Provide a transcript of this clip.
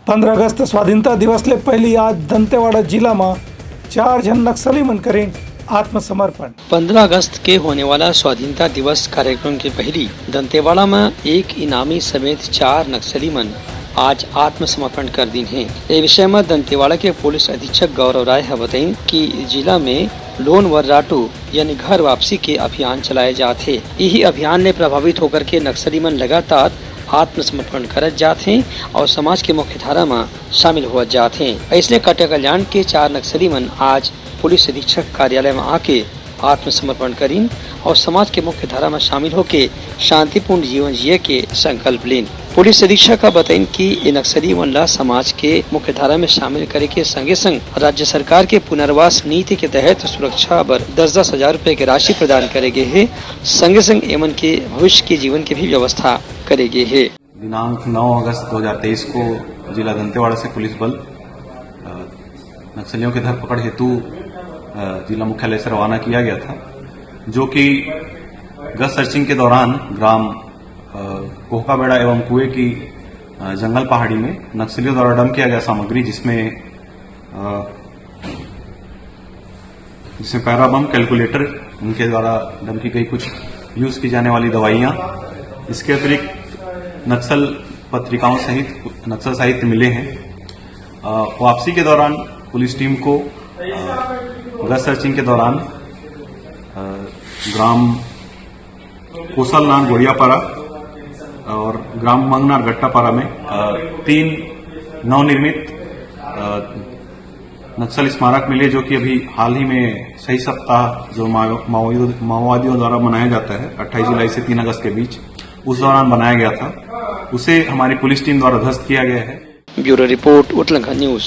15 अगस्त स्वाधीनता दिवसले पहिली आज दंतेवाड़ा जिला में 4 जन नक्सली मन करें आत्मसमर्पण। 15 अगस्त के होने वाला स्वाधीनता दिवस कार्यक्रम के पहली दंतेवाड़ा में एक इनामी समेत 4 नक्सली मन आज आत्मसमर्पण कर दी हैं। ये विषय में दंतेवाड़ा के पुलिस अधीक्षक गौरव राय है बताई कि जिला में लोन वर्राटू यानी घर वापसी के अभियान चलाए जाते। यही अभियान ने प्रभावित होकर के नक्सली मन लगातार आत्मसमर्पण करत जाते हैं और समाज के मुख्य धारा में शामिल हो जाते हैं। इसलिए कटिया कल्याण के 4 नक्सली मन आज पुलिस अधीक्षक कार्यालय में आके आत्मसमर्पण करीन और समाज के मुख्य धारा में शामिल होके शांतिपूर्ण जीवन जिए के संकल्प लेन। पुलिस अधीक्षक का बताइन कि इन नक्सली मन ला समाज के मुख्य धारा में शामिल करे के संगे संग राज्य सरकार के पुनर्वास नीति के तहत सुरक्षा बर 10,000 रुपए की राशि प्रदान करे गए है। संगे संग एमन के भविष्य के जीवन की भी व्यवस्था करे गए है। दिनांक 9 अगस्त 2023 को जिला दंतेवाड़ा से पुलिस बल नक्सलियों की धरपकड़ हेतु जिला मुख्यालय से रवाना किया गया था, जो कि गश्त सर्चिंग के दौरान ग्राम कोहकाबेड़ा एवं कुएं की जंगल पहाड़ी में नक्सलियों द्वारा डंप किया गया सामग्री जिसमें पैरा बम, कैलकुलेटर, उनके द्वारा डंप की गई कुछ यूज की जाने वाली दवाइयां, इसके अतिरिक्त नक्सल पत्रिकाओं सहित नक्सल साहित्य मिले हैं। वापसी के दौरान पुलिस टीम को गश्त सर्चिंग के दौरान ग्राम कोसलनार गोड़ियापारा और ग्राम मंगनार गट्टापारा में 3 नवनिर्मित नक्सल स्मारक मिले, जो कि अभी हाल ही में सही सप्ताह जो माओवादियों द्वारा मनाया जाता है 28 जुलाई से 3 अगस्त के बीच, उस दौरान बनाया गया था। उसे हमारी पुलिस टीम द्वारा ध्वस्त किया गया है। Bureau report Uttarakhand news.